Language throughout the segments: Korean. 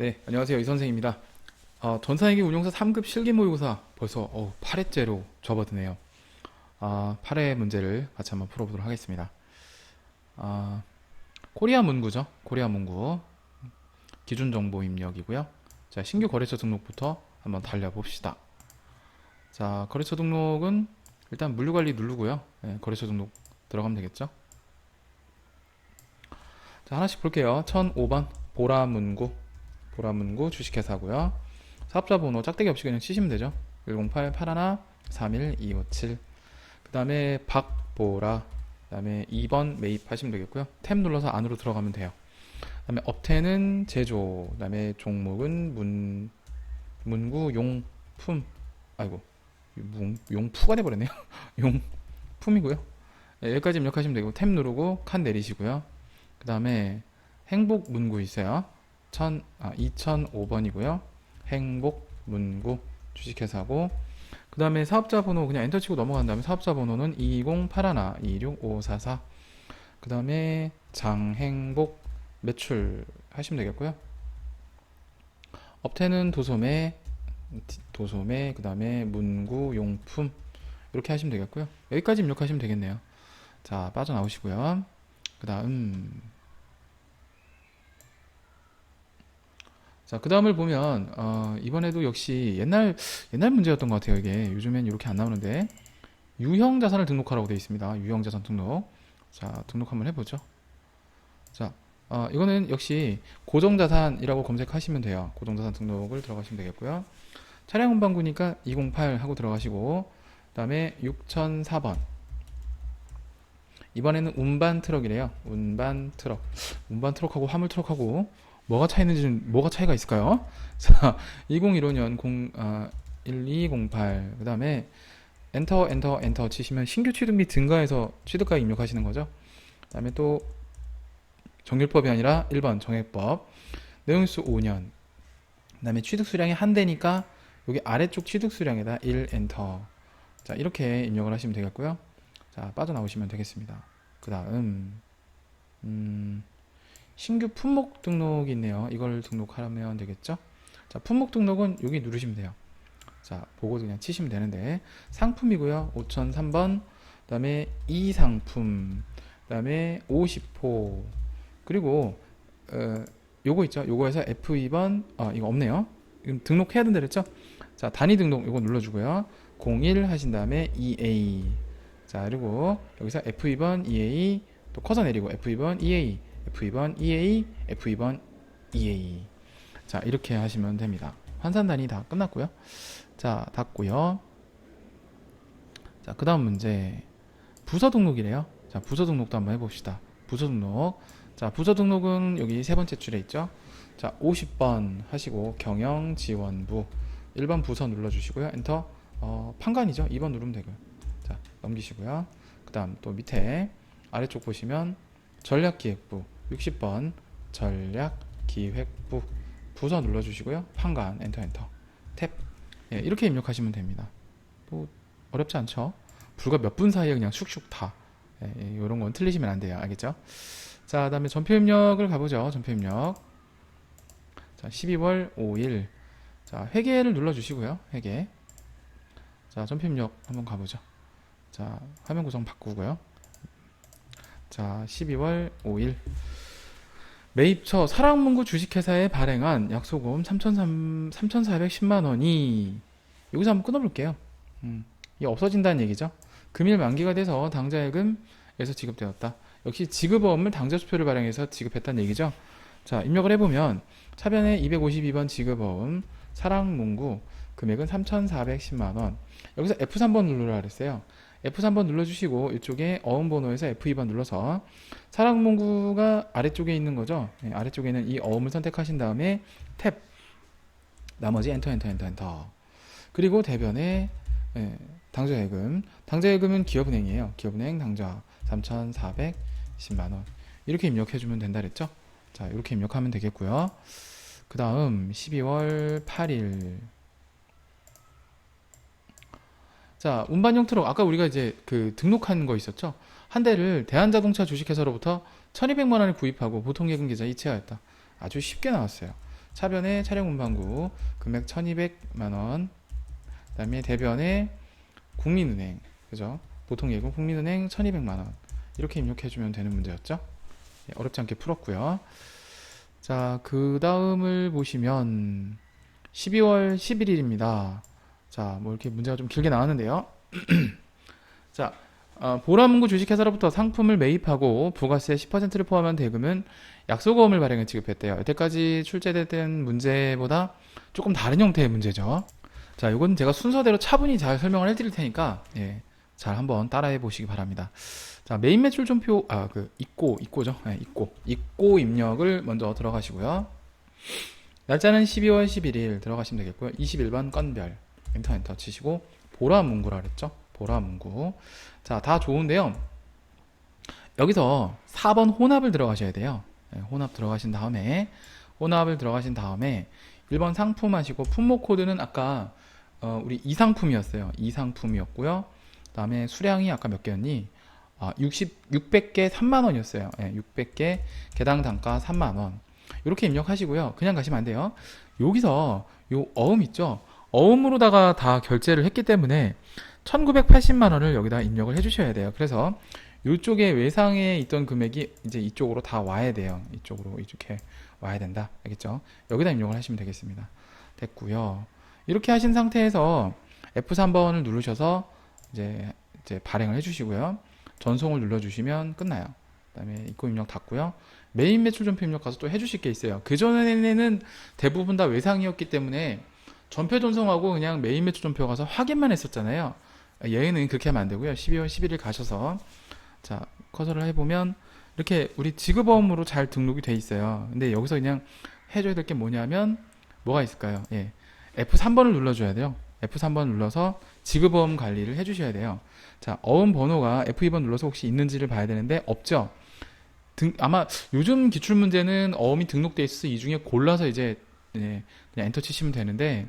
네, 안녕하세요. 이선생입니다. 전산회계 운용사 3급 실기 모의고사 벌써 8회째로 접어드네요. 8회 문제를 같이 한번 풀어보도록 하겠습니다. 아, 코리아 문구죠. 코리아 문구. 기준 정보 입력이고요. 자, 신규 거래처 등록부터 한번 달려봅시다. 자, 거래처 등록은 일단 물류관리 누르고요. 네, 거래처 등록 들어가면 되겠죠. 자, 하나씩 볼게요. 1005번 보라문구. 보라문구 주식회사고요. 사업자 번호 짝대기 없이 그냥 치시면 되죠. 108 81 31 257. 그 다음에 박보라. 그 다음에 2번 매입하시면 되겠고요. 탭 눌러서 안으로 들어가면 돼요. 그 다음에 업태는 제조. 그 다음에 종목은 문구 용품. 아이고, 용푸가 돼버렸네요. 용품이고요. 네, 여기까지 입력하시면 되고 탭 누르고 칸 내리시고요. 그 다음에 행복 문구 있어요. 2005번이고요. 행복 문구 주식회사고, 그 다음에 사업자 번호 그냥 엔터 치고 넘어간 다음에 사업자 번호는 208하나 26544. 그 다음에 장행복 매출 하시면 되겠고요. 업태는 도소매, 그 다음에 문구 용품 이렇게 하시면 되겠고요. 여기까지 입력하시면 되겠네요. 자, 빠져나오시고요. 그 다음 자, 그 다음을 보면 이번에도 역시 옛날 문제였던 것 같아요. 이게 요즘엔 이렇게 안 나오는데 유형 자산을 등록하라고 되어 있습니다. 유형 자산 등록. 자, 등록 한번 해보죠. 자, 이거는 역시 고정자산이라고 검색하시면 돼요. 고정자산 등록을 들어가시면 되겠고요. 차량 운반구니까 208 하고 들어가시고, 그 다음에 6004번. 이번에는 운반 트럭이래요. 운반 트럭. 운반 트럭하고 화물 트럭하고 뭐가 차이가 있을까요? 자, 2015년 1208. 그 다음에 엔터 치시면 신규 취득 및 증가해서 취득가 입력하시는 거죠. 그 다음에 또 정률법이 아니라 1번 정액법. 내용일수 5년. 그 다음에 취득 수량이 한 대니까 여기 아래쪽 취득 수량에다 1 엔터. 자, 이렇게 입력을 하시면 되겠고요. 자, 빠져나오시면 되겠습니다. 그 다음 신규 품목 등록이 있네요. 이걸 등록하면 되겠죠. 자, 품목 등록은 여기 누르시면 돼요. 자, 보고 그냥 치시면 되는데 상품이고요. 5003번. 그 다음에 이상품. 그 다음에 50호. 그리고 요거 있죠. 요거에서 F2번. 이거 없네요. 등록해야 된다 그랬죠. 자, 단위 등록 요거 눌러주고요. 01 하신 다음에 EA. 자, 그리고 여기서 F2번 EA 또 커서 내리고 F2번 EA, F2번 EA, F2번 EA. 자, 이렇게 하시면 됩니다. 환산 단위 다 끝났고요. 자, 닫고요. 자, 그 다음 문제 부서 등록이래요. 자, 부서 등록도 한번 해봅시다. 부서 등록. 자, 부서 등록은 여기 세 번째 줄에 있죠. 자, 50번 하시고 경영지원부 1번 부서 눌러주시고요. 엔터. 판관이죠. 2번 누르면 되고요. 자, 넘기시고요. 그 다음 또 밑에 아래쪽 보시면 전략기획부 60번 전략기획부 부서 눌러주시고요. 판관 엔터 탭. 예, 이렇게 입력하시면 됩니다. 뭐 어렵지 않죠? 불과 몇 분 사이에 그냥 슉슉 다. 예, 이런 건 틀리시면 안 돼요. 알겠죠? 자, 그다음에 전표 입력을 가보죠. 전표 입력. 자, 12월 5일. 자, 회계를 눌러주시고요. 회계. 자, 전표 입력 한번 가보죠. 자, 화면 구성 바꾸고요. 자, 12월 5일 매입처 사랑문구 주식회사에 발행한 약소금 3,410만원이 여기서 한번 끊어볼게요. 이게 없어진다는 얘기죠. 금일 만기가 돼서 당자예금에서 지급되었다. 역시 지급어음을 당자수표를 발행해서 지급했다는 얘기죠. 자, 입력을 해보면 차변에 252번 지급어음 사랑문구 금액은 3,410만원. 여기서 F3번 누르라 그랬어요. F3번 눌러주시고 이쪽에 어음번호에서 F2번 눌러서 사랑문구가 아래쪽에 있는 거죠. 네, 아래쪽에 있는 이 어음을 선택하신 다음에 탭. 나머지 엔터. 그리고 대변에 당좌예금. 당좌예금은 기업은행이에요. 기업은행 당좌 3,410만원. 이렇게 입력해주면 된다 그랬죠. 자, 이렇게 입력하면 되겠고요. 그 다음 12월 8일. 자, 운반용 트럭. 아까 우리가 이제 그 등록한 거 있었죠? 한 대를 대한자동차 주식회사로부터 1200만원에 구입하고 보통예금 계좌에 이체하였다. 아주 쉽게 나왔어요. 차변에 차량운반구 금액 1200만원, 그 다음에 대변에 국민은행, 그죠? 보통예금 국민은행 1200만원. 이렇게 입력해주면 되는 문제였죠? 예, 어렵지 않게 풀었고요. 자, 그 다음을 보시면 12월 11일입니다. 자, 뭐 이렇게 문제가 좀 길게 나왔는데요. 자, 보라문구 주식회사로부터 상품을 매입하고 부가세 10%를 포함한 대금은 약속어음을 발행해 지급했대요. 여태까지 출제됐던 문제보다 조금 다른 형태의 문제죠. 자, 이건 제가 순서대로 차분히 잘 설명을 해드릴 테니까 예, 잘 한번 따라해 보시기 바랍니다. 자, 메인 매출 전표, 입고죠. 네, 입고 입력을 먼저 들어가시고요. 날짜는 12월 11일 들어가시면 되겠고요. 21번 건별 엔터 치시고 보라문구라 그랬죠. 보라문구. 자, 다 좋은데요. 여기서 4번 혼합을 들어가셔야 돼요. 네, 혼합 들어가신 다음에 1번 상품 하시고 품목 코드는 아까 우리 이상품이었어요. 이상품이었고요. 그 다음에 수량이 아까 몇 개였니? 600개 3만원이었어요. 네, 600개 개당 단가 3만원. 이렇게 입력하시고요. 그냥 가시면 안 돼요. 여기서 요 어음 있죠? 어음으로다가 다 결제를 했기 때문에 1980만원을 여기다 입력을 해주셔야 돼요. 그래서 이쪽에 외상에 있던 금액이 이제 이쪽으로 다 와야 돼요. 이쪽으로 이렇게 와야 된다. 알겠죠? 여기다 입력을 하시면 되겠습니다. 됐고요. 이렇게 하신 상태에서 F3번을 누르셔서 이제 발행을 해주시고요. 전송을 눌러주시면 끝나요. 그 다음에 입고 입력 닫고요. 메인 매출 전표 입력 가서 또 해주실 게 있어요. 그전에는 대부분 다 외상이었기 때문에 전표 전송하고 그냥 메인 매출 전표 가서 확인만 했었잖아요. 얘는 그렇게 하면 안 되고요. 12월 11일 가셔서 자, 커서를 해보면 이렇게 우리 지급어음으로 잘 등록이 돼 있어요. 근데 여기서 그냥 해줘야 될 게 뭐냐면 뭐가 있을까요? 예, F3번을 눌러줘야 돼요. F3번 눌러서 지급어음 관리를 해주셔야 돼요. 자, 어음 번호가 F2번 눌러서 혹시 있는지를 봐야 되는데 없죠? 아마 요즘 기출문제는 어음이 등록돼 있어서 이 중에 골라서 이제 그냥 엔터 치시면 되는데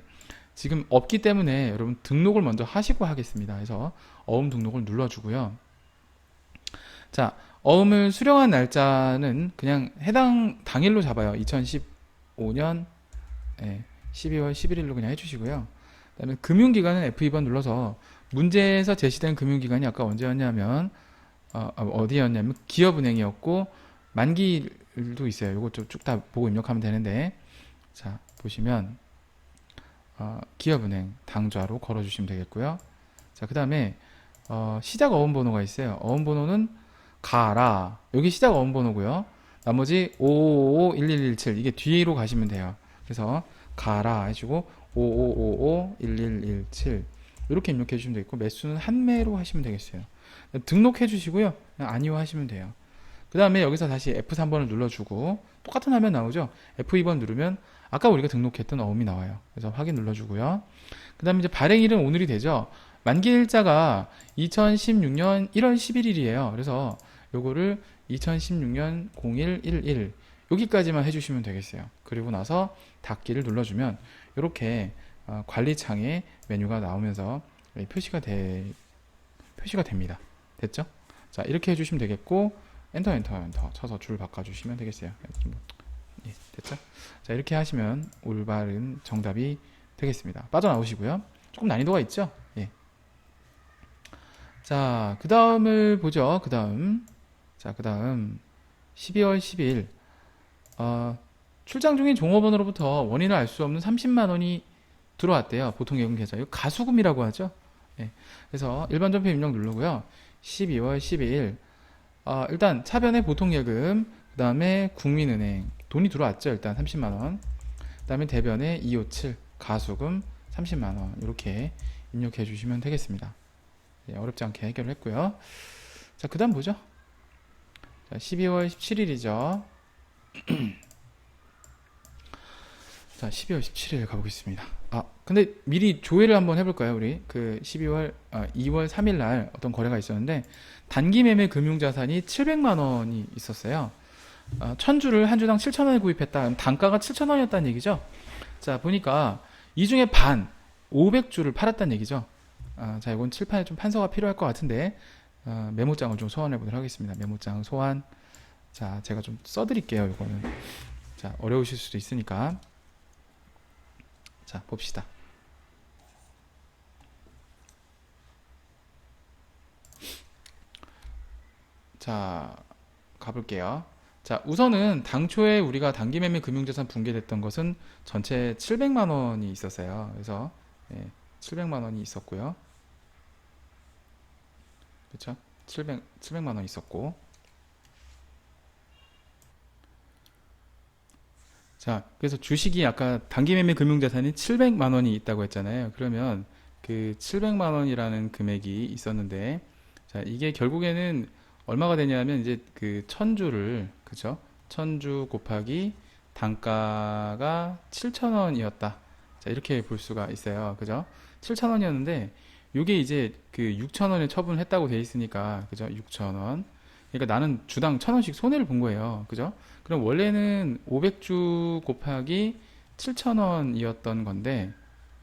지금 없기 때문에 여러분 등록을 먼저 하시고 하겠습니다. 그래서 어음 등록을 눌러주고요. 자, 어음을 수령한 날짜는 그냥 해당 당일로 잡아요. 2015년 12월 11일로 그냥 해주시고요. 그 다음에 금융기관은 F2번 눌러서 문제에서 제시된 금융기관이 아까 언제였냐면 어디였냐면 기업은행이었고 만기일도 있어요. 이거 쭉 다 보고 입력하면 되는데 자, 보시면 기업은행 당좌로 걸어주시면 되겠고요. 자, 그 다음에 시작 어음번호가 있어요. 어음번호는 가라. 여기 시작 어음번호고요. 나머지 55551117 이게 뒤로 가시면 돼요. 그래서 가라 해주고 55551117 이렇게 입력해 주시면 되겠고 매수는 한 매로 하시면 되겠어요. 등록해 주시고요. 그냥 아니요 하시면 돼요. 그 다음에 여기서 다시 F3번을 눌러주고 똑같은 화면 나오죠. F2번 누르면 아까 우리가 등록했던 어음이 나와요. 그래서 확인 눌러주고요. 그 다음에 이제 발행일은 오늘이 되죠. 만기일자가 2016년 1월 11일이에요. 그래서 요거를 2016년 0111 여기까지만 해주시면 되겠어요. 그리고 나서 닫기를 눌러주면 이렇게 관리창에 메뉴가 나오면서 표시가 됩니다. 됐죠? 자, 이렇게 해주시면 되겠고 엔터 쳐서 줄 바꿔주시면 되겠어요. 예, 됐죠? 자, 이렇게 하시면 올바른 정답이 되겠습니다. 빠져나오시고요. 조금 난이도가 있죠? 예. 자, 그 다음을 보죠. 그 다음 12월 10일 출장 중인 종업원으로부터 원인을 알 수 없는 30만원이 들어왔대요. 보통 예금 계좌. 이거 가수금이라고 하죠. 예. 그래서 일반 전표 입력 누르고요. 12월 12일 일단 차변에 보통 예금, 그 다음에 국민은행 돈이 들어왔죠. 일단 30만원. 그 다음에 대변에 257 가수금 30만원 이렇게 입력해 주시면 되겠습니다. 예, 어렵지 않게 해결을 했고요. 자, 그 다음 보죠. 자, 12월 17일이죠. 자, 12월 17일 가보겠습니다. 근데 미리 조회를 한번 해볼까요? 우리 2월 3일 날 어떤 거래가 있었는데 단기 매매 금융자산이 700만원이 있었어요. 1000주를 한 주당 7,000원에 구입했다. 단가가 7,000원이었다는 얘기죠. 자, 보니까 이 중에 반 500주를 팔았다는 얘기죠. 자, 이건 칠판에 좀 판서가 필요할 것 같은데 메모장을 좀 소환해 보도록 하겠습니다. 메모장 소환. 자, 제가 좀 써드릴게요. 이거는 자, 어려우실 수도 있으니까 자, 봅시다. 자, 가볼게요. 자, 우선은 당초에 우리가 단기매매 금융자산 붕괴됐던 것은 전체 700만 원이 있었어요. 그래서 700만 원이 있었고요. 그렇죠? 700만 원 있었고. 자, 그래서 주식이 아까 단기매매 금융자산이 700만 원이 있다고 했잖아요. 그러면 그 700만 원이라는 금액이 있었는데, 자, 이게 결국에는 얼마가 되냐면 이제 그 1000주를, 그죠? 1000주 곱하기 단가가 7,000원이었다. 자, 이렇게 볼 수가 있어요. 그죠? 7,000원이었는데, 요게 이제 그 6,000원에 처분을 했다고 돼 있으니까, 그죠? 6,000원. 그러니까 나는 주당 1,000원씩 손해를 본 거예요. 그죠? 그럼 원래는 500주 곱하기 7,000원이었던 건데,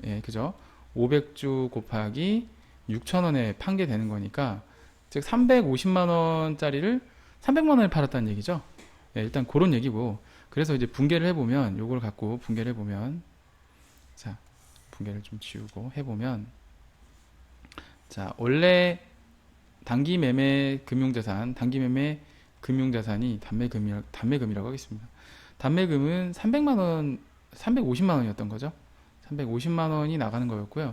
예, 그죠? 500주 곱하기 6,000원에 판 게 되는 거니까, 즉 350만 원짜리를 300만 원에 팔았다는 얘기죠. 예, 일단 그런 얘기고, 그래서 이제 분개를 해보면, 요걸 갖고 분개를 해보면, 자, 분개를 좀 지우고 해보면, 자, 원래 단기 매매 금융자산, 단기 매매 금융자산이 단매금이라고 하겠습니다. 단매금은 300만 원, 350만 원이었던 거죠. 350만 원이 나가는 거였고요.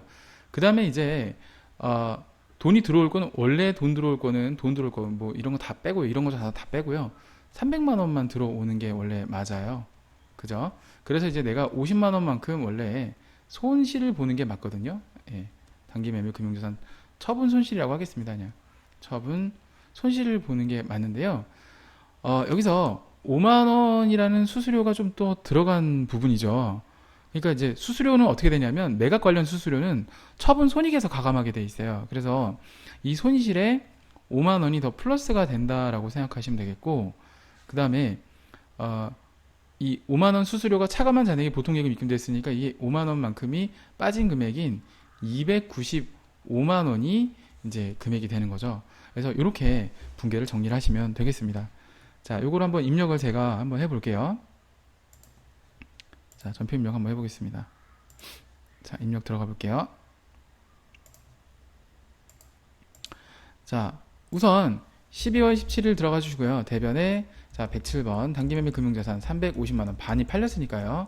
그 다음에 이제 돈이 들어올 거는 원래 돈 들어올 거는 뭐 이런 거 다 빼고요. 이런 거 다 빼고요. 300만 원만 들어오는 게 원래 맞아요. 그죠? 그래서 이제 내가 50만 원만큼 원래 손실을 보는 게 맞거든요. 예. 단기 매매 금융자산 처분 손실이라고 하겠습니다. 그냥 처분 손실을 보는 게 맞는데요. 여기서 5만 원이라는 수수료가 좀 또 들어간 부분이죠. 그러니까 이제 수수료는 어떻게 되냐면 매각 관련 수수료는 처분 손익에서 가감하게 돼 있어요. 그래서 이 손실에 5만 원이 더 플러스가 된다라고 생각하시면 되겠고, 그 다음에 이 5만 원 수수료가 차감한 잔액이 보통예금 입금됐으니까 이게 5만 원만큼이 빠진 금액인 295만 원이 이제 금액이 되는 거죠. 그래서 이렇게 분계를 정리를 하시면 되겠습니다. 자, 요걸 한번 입력을 제가 한번 해볼게요. 자, 전표 입력 한번 해보겠습니다. 자, 입력 들어가 볼게요. 자, 우선 12월 17일 들어가 주시고요. 대변에 자 107번 단기매매 금융자산 350만원 반이 팔렸으니까요.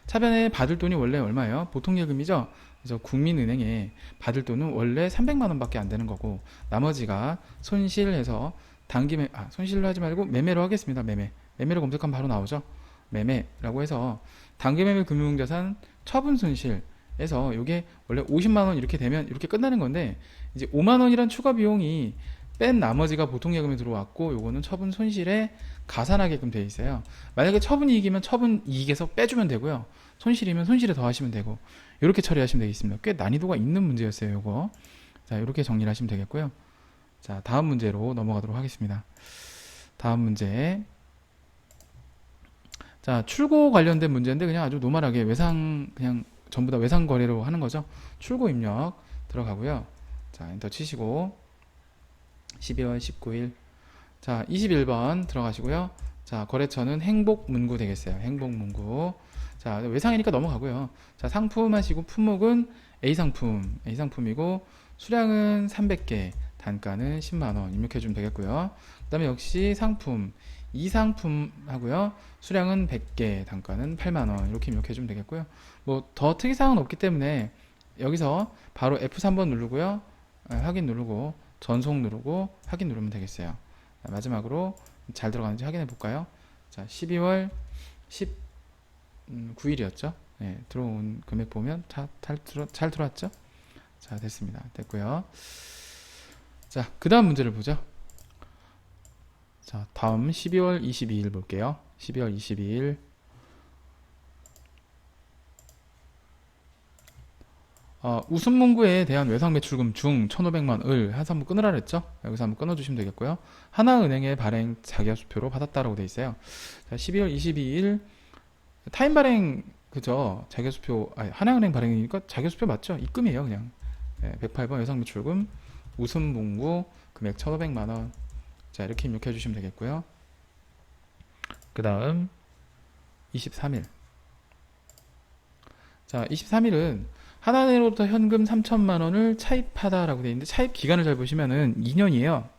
차변에 받을 돈이 원래 얼마예요? 보통예금이죠. 그래서 국민은행에 받을 돈은 원래 300만원 밖에 안 되는 거고, 나머지가 손실해서 손실로 하지 말고 매매로 하겠습니다. 매매로 검색하면 바로 나오죠. 매매라고 해서 단기매매 금융자산 처분 손실에서 요게 원래 50만원 이렇게 되면 이렇게 끝나는 건데, 이제 5만원이란 추가 비용이 뺀 나머지가 보통예금에 들어왔고, 요거는 처분 손실에 가산하게끔 되어 있어요. 만약에 처분이익이면 처분이익에서 빼주면 되고요. 손실이면 손실에 더하시면 되고, 이렇게 처리하시면 되겠습니다. 꽤 난이도가 있는 문제였어요, 요거. 자, 이렇게 정리를 하시면 되겠고요. 자, 다음 문제로 넘어가도록 하겠습니다. 다음 문제. 자, 출고 관련된 문제인데 그냥 아주 노멀하게 그냥 전부 다 외상 거래로 하는 거죠. 출고 입력 들어가고요. 자, 엔터 치시고 12월 19일. 자, 21번 들어가시고요. 자, 거래처는 행복문구 되겠어요. 행복문구. 자, 외상이니까 넘어가고요. 자, 상품 하시고 품목은 A상품이고 수량은 300개, 단가는 10만원 입력해 주면 되겠고요. 그 다음에 역시 상품, 이상품 하고요. 수량은 100개, 단가는 8만원 이렇게 입력해 주면 되겠고요. 뭐 더 특이사항은 없기 때문에 여기서 바로 F3번 누르고요. 확인 누르고 전송 누르고 확인 누르면 되겠어요. 마지막으로 잘 들어가는지 확인해 볼까요? 자, 12월 19일이었죠. 네, 들어온 금액 보면 잘 들어왔죠? 자, 됐습니다. 됐고요. 자, 그 다음 문제를 보죠. 자, 다음 12월 22일 볼게요. 12월 22일. 우순문구에 대한 외상매출금 중 1,500만을 해서 한번 끊으라 그랬죠. 여기서 한번 끊어주시면 되겠고요. 하나은행의 발행 자기합수표로 받았다라고 돼 있어요. 자, 12월 22일 타임 발행 그죠? 자기합수표 하나은행 발행이니까 자기합수표 맞죠? 입금이에요 그냥. 108번 외상매출금 우순문구 금액 1,500만원. 자, 이렇게 입력해 주시면 되겠고요. 그 다음 23일. 자, 23일은 하나은행으로부터 현금 3천만 원을 차입하다라고 되어 있는데 차입 기간을 잘 보시면은 2년이에요.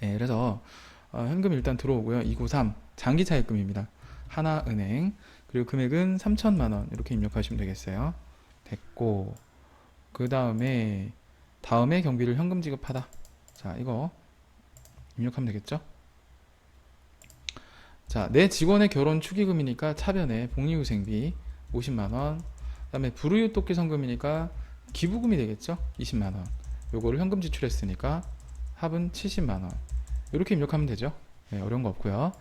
예, 그래서 현금 일단 들어오고요. 293 장기 차입금입니다. 하나은행. 그리고 금액은 3천만 원 이렇게 입력하시면 되겠어요. 됐고 그 다음에 경비를 현금 지급하다. 자, 이거 입력하면 되겠죠? 자, 내 직원의 결혼 축의금이니까 차변에 복리후생비 50만 원. 그다음에 불우이웃 돕기 성금이니까 기부금이 되겠죠? 20만 원. 요거를 현금 지출했으니까 합은 70만 원. 이렇게 입력하면 되죠. 네, 어려운 거 없고요.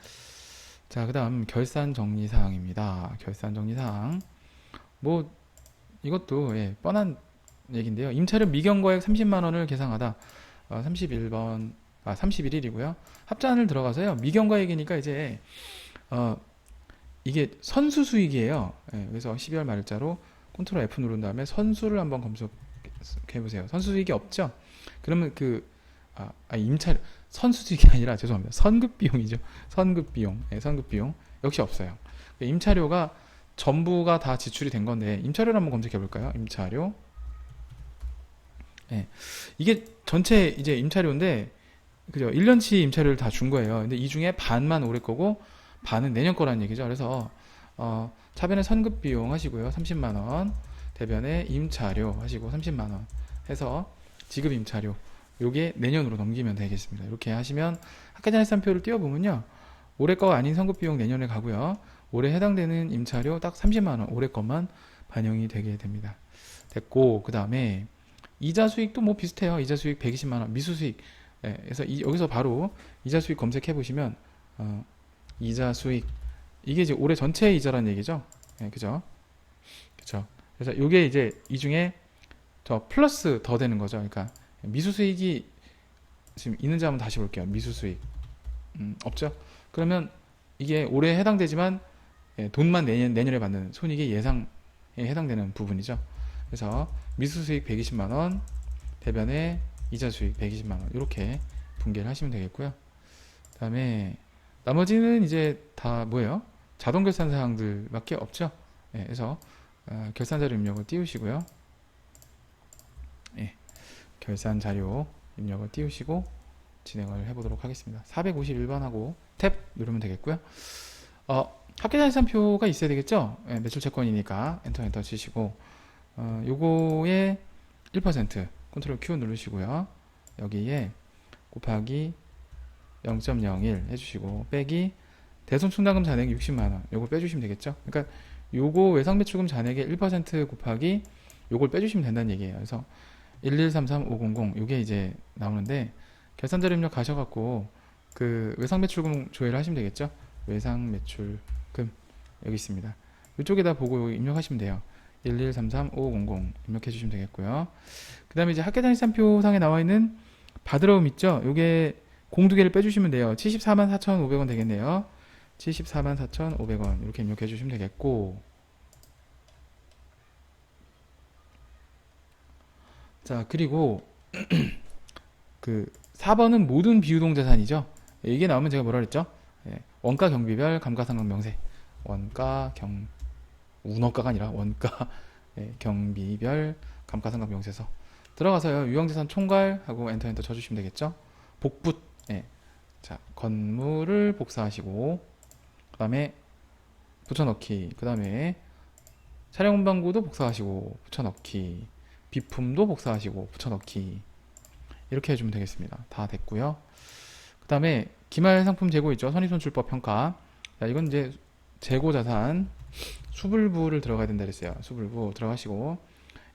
자, 그다음 결산 정리 사항입니다. 결산 정리 사항. 뭐 이것도 예, 뻔한 얘기인데요. 임차료 미경과액 30만 원을 계상하다. 31번 31일이고요. 합산을 들어가서요. 미경과액이니까 이제 이게 선수 수익이에요. 예, 그래서 12월 말자로 컨트롤 F 누른 다음에 선수를 한번 검색해 보세요. 선수 수익이 없죠? 그러면 임차료 선수 수익이 아니라 죄송합니다. 선급 비용이죠. 선급 비용. 예, 선급 비용 역시 없어요. 임차료가 전부가 다 지출이 된 건데 임차료를 한번 검색해 볼까요? 임차료. 예. 이게 전체 이제 임차료인데 그죠? 1년치 임차료를 다 준 거예요. 근데 이 중에 반만 올해 거고 반은 내년 거라는 얘기죠. 그래서 차변에 선급 비용 하시고요. 30만 원. 대변에 임차료 하시고 30만 원 해서 지급 임차료 요게 내년으로 넘기면 되겠습니다. 이렇게 하시면 학계장애산표를 띄워보면요. 올해 거 아닌 선급 비용 내년에 가고요. 올해 해당되는 임차료 딱 30만 원 올해 것만 반영이 되게 됩니다. 됐고 그 다음에 이자 수익도 뭐 비슷해요. 이자 수익 120만 원 미수 수익. 예, 그래서 여기서 바로 이자 수익 검색해 보시면 이자 수익 이게 이제 올해 전체 이자라는 얘기죠. 예, 그죠? 그죠? 그래서 이게 이제 이 중에 더 플러스 더 되는 거죠. 그러니까 미수 수익이 지금 있는지 한번 다시 볼게요. 미수 수익 없죠? 그러면 이게 올해 해당되지만 예, 돈만 내년에 받는 손익의 예상에 해당되는 부분이죠. 그래서 미수 수익 120만 원, 대변에 이자 수익 120만 원 이렇게 분계를 하시면 되겠고요. 그다음에 나머지는 이제 다 뭐예요? 자동 결산 사항들밖에 없죠. 예, 그래서 결산 자료 입력을 띄우시고요. 예, 결산 자료 입력을 띄우시고 진행을 해보도록 하겠습니다. 451번하고 탭 누르면 되겠고요. 합계자산표가 있어야 되겠죠? 예, 매출 채권이니까 엔터 치시고 요거에 1% 컨트롤 Q 누르시고요. 여기에 곱하기 0.01 해주시고 빼기 대손충당금 잔액 60만원 요거 빼주시면 되겠죠. 그러니까 요거 외상매출금 잔액의 1% 곱하기 요걸 빼주시면 된다는 얘기예요. 그래서 1133500 요게 이제 나오는데 결산자료 입력 가셔갖고 그 외상매출금 조회를 하시면 되겠죠. 외상매출금 여기 있습니다. 이쪽에다 보고 입력하시면 돼요. 1133500 입력해 주시면 되겠고요. 그 다음에 이제 학계장애산표 상에 나와 있는 받으러움 있죠? 요게 공두 개를 빼주시면 돼요. 744,500원 되겠네요. 744,500원 이렇게 입력해 주시면 되겠고, 자 그리고 그 4번은 모든 비유동자산이죠. 이게 나오면 제가 뭐라 그랬죠? 예, 원가 경비별 감가상각 명세 운어가가 아니라 원가 예, 경비별 감가상각 명세서 들어가서요. 유형자산 총괄하고 엔터 쳐주시면 되겠죠. 복붙 예. 자 건물을 복사하시고 그 다음에 붙여넣기 그 다음에 차량 운반구도 복사하시고 붙여넣기 비품도 복사하시고 붙여넣기 이렇게 해주면 되겠습니다. 다 됐고요. 그 다음에 기말 상품 재고 있죠. 선의손출법 평가. 자, 이건 이제 재고자산 수불부를 들어가야 된다 그랬어요. 수불부 들어가시고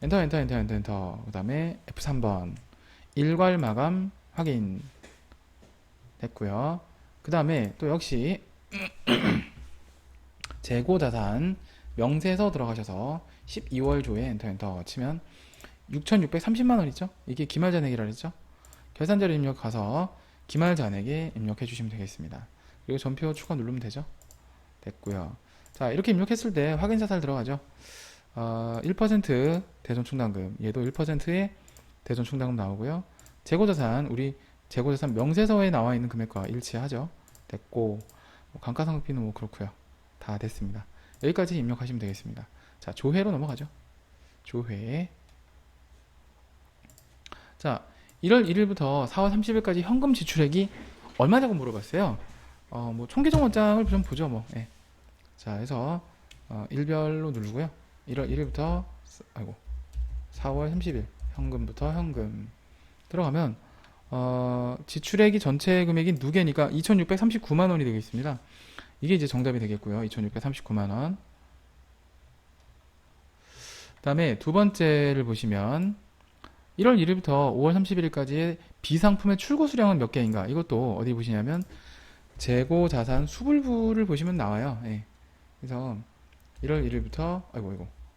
엔터 그 다음에 F3번 일괄 마감 확인 됐고요. 그 다음에 또 역시 재고자산 명세서 들어가셔서 12월 조에 엔터 치면 6,630만원 있죠? 이게 기말잔액이라 그랬죠? 결산자료 입력 가서 기말잔액에 입력해 주시면 되겠습니다. 그리고 전표 추가 누르면 되죠? 됐고요. 자 이렇게 입력했을 때 확인사살 들어가죠. 1% 대손충당금 얘도 1%의 대손충당금 나오고요. 재고자산 우리 재고자산 명세서에 나와 있는 금액과 일치하죠. 됐고 감가상각비는 뭐 그렇고요. 다 됐습니다. 여기까지 입력하시면 되겠습니다. 자, 조회로 넘어가죠. 조회. 자, 1월 1일부터 4월 30일까지 현금 지출액이 얼마냐고 물어봤어요. 뭐 총계정 원장을 좀 보죠, 뭐. 예. 자, 해서 일별로 누르고요. 1월 1일부터 4월 30일 현금부터 현금 들어가면 지출액이 전체 금액이 두 개니까 2,639만 원이 되겠습니다. 이게 이제 정답이 되겠고요. 2,639만 원. 그다음에 두 번째를 보시면 1월 1일부터 5월 31일까지의 비상품의 출고 수량은 몇 개인가? 이것도 어디 보시냐면 재고 자산 수불부를 보시면 나와요. 예. 그래서 1월 1일부터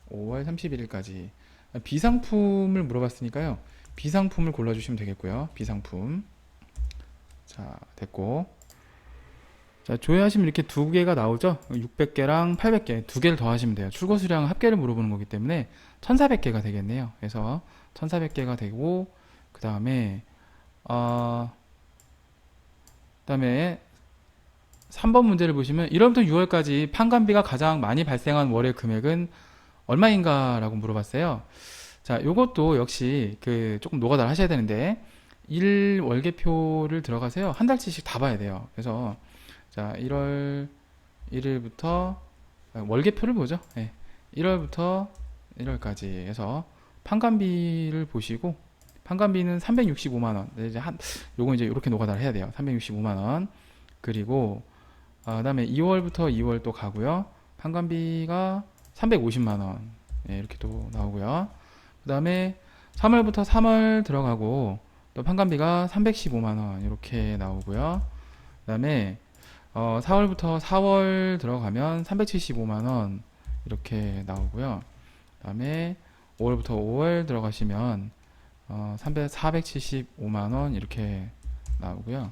5월 31일까지 비상품을 물어봤으니까요. 비상품을 골라주시면 되겠고요. 비상품. 자, 됐고. 자, 조회하시면 이렇게 두 개가 나오죠. 600개랑 800개 두 개를 더하시면 돼요. 출고 수량 합계를 물어보는 거기 때문에 1400개가 되겠네요. 그래서 1400개가 되고 그 다음에 3번 문제를 보시면 1월부터 6월까지 판관비가 가장 많이 발생한 월의 금액은 얼마인가 라고 물어봤어요. 자, 요것도 역시 조금 노가다를 하셔야 되는데 1월계표를 들어가세요. 한 달치씩 다 봐야 돼요. 그래서 자, 1월 1일부터 월계표를 보죠. 네. 1월부터 1월까지 해서 판관비를 보시고 판관비는 365만 원. 이제 요거 이제 이렇게 노가다를 해야 돼요. 365만 원. 그리고 그다음에 2월부터 2월 또 가고요. 판관비가 350만 원. 네, 이렇게 또 나오고요. 그다음에 3월부터 3월 들어가고 또 판관비가 315만 원 이렇게 나오고요. 그다음에 4월부터 4월 들어가면 375만 원 이렇게 나오고요. 그다음에 5월부터 5월 들어가시면 475만 원 이렇게 나오고요.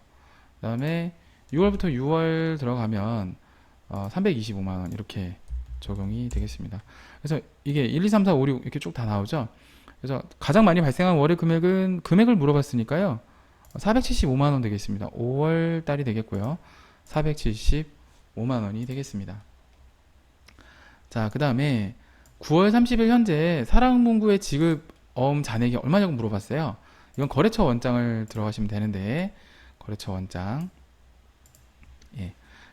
그다음에 6월부터 6월 들어가면 325만 원 이렇게 적용이 되겠습니다. 그래서 이게 1, 2, 3, 4, 5, 6 이렇게 쭉 다 나오죠. 그래서 가장 많이 발생한 월의 금액을 물어봤으니까요. 475만 원 되겠습니다. 5월 달이 되겠고요. 475만 원이 되겠습니다. 자, 그 다음에 9월 30일 현재 사랑문구의 지급 어음 잔액이 얼마냐고 물어봤어요. 이건 거래처 원장을 들어가시면 되는데 거래처 원장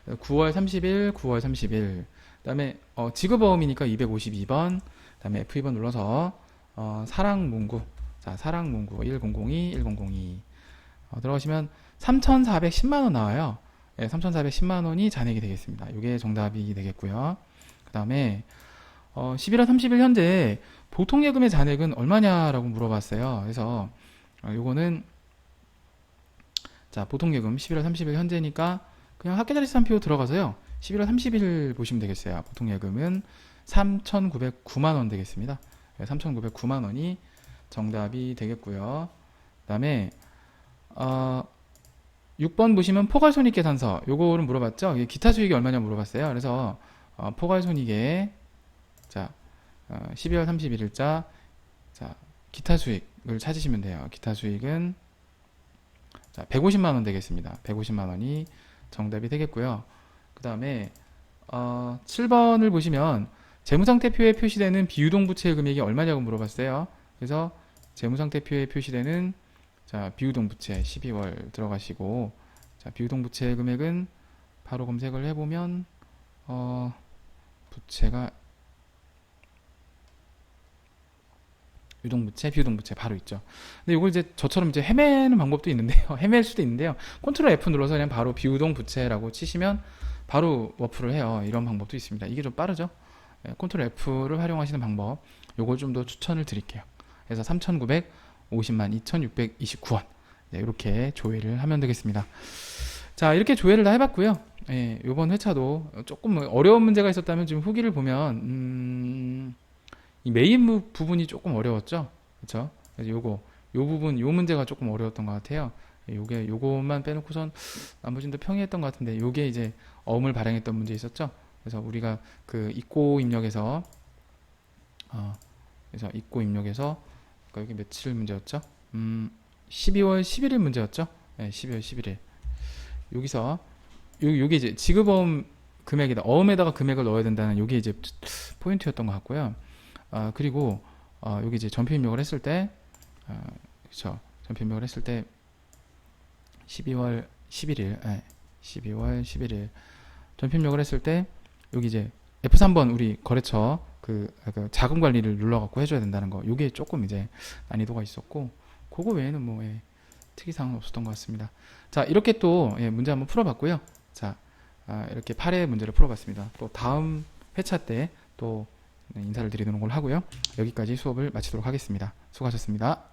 9월 30일 그 다음에 지급어음이니까 252번 그 다음에 F2번 눌러서 사랑문구 자 사랑문구 1002 들어가시면 3,410만원 나와요. 3,410만원이 잔액이 되겠습니다. 이게 정답이 되겠고요. 그 다음에 11월 30일 현재 보통예금의 잔액은 얼마냐라고 물어봤어요. 그래서 요거는 자 보통예금 11월 30일 현재니까 그냥 합계자리수산표 들어가서요. 11월 30일 보시면 되겠어요. 보통예금은 3,909만원 되겠습니다. 3,909만원이 정답이 되겠고요. 그 다음에 6번 보시면 포괄손익계산서 요거를 물어봤죠. 기타 수익이 얼마냐 물어봤어요. 그래서 포괄손익에 자 12월 31일자 자 기타 수익을 찾으시면 돼요. 기타 수익은 자 150만원 되겠습니다. 150만원이 정답이 되겠고요. 그 다음에 7번을 보시면 재무상태표에 표시되는 비유동부채 금액이 얼마냐고 물어봤어요. 그래서 재무상태표에 표시되는 자 비유동부채 12월 들어가시고 자 비유동부채 금액은 바로 검색을 해보면 부채가 유동부채, 비유동부채 바로 있죠. 근데 이걸 이제 저처럼 이제 헤매는 방법도 있는데요. 헤맬 수도 있는데요. 컨트롤 F 눌러서 그냥 바로 비유동부채라고 치시면 바로 워프를 해요. 이런 방법도 있습니다. 이게 좀 빠르죠. 컨트롤 F를 활용하시는 방법 요걸 좀 더 추천을 드릴게요. 그래서 3,950만 2,629원 이렇게 조회를 하면 되겠습니다. 자 이렇게 조회를 다 해봤고요. 이번 회차도 조금 어려운 문제가 있었다면 지금 후기를 보면 이 메인 부분이 조금 어려웠죠. 그렇죠? 그래서 요 부분 요 문제가 조금 어려웠던 것 같아요. 요것만 빼놓고선 나머지는 평이했던 것 같은데 요게 이제 어음을 발행했던 문제 있었죠. 그래서 우리가 그 입고 입력에서 여기 며칠 문제였죠? 12월 11일 문제였죠? 네, 12월 11일. 여기서 요게 이제 지급어음 금액에다 어음에다가 금액을 넣어야 된다는 이게 이제 포인트였던 것 같고요. 그리고 여기 이제 전표 입력을 했을 때 그쵸, 전표 입력을 했을 때 12월 11일 12월 11일 전표 입력을 했을 때 여기 이제 F3번 우리 거래처 그 자금 관리를 눌러갖고 해줘야 된다는 거, 요게 조금 이제 난이도가 있었고, 그거 외에는 뭐 특이사항은 없었던 것 같습니다. 자, 이렇게 또 문제 한번 풀어봤고요. 자, 이렇게 8회 문제를 풀어봤습니다. 또 다음 회차 때 또 인사를 드리는 걸로 하고요. 여기까지 수업을 마치도록 하겠습니다. 수고하셨습니다.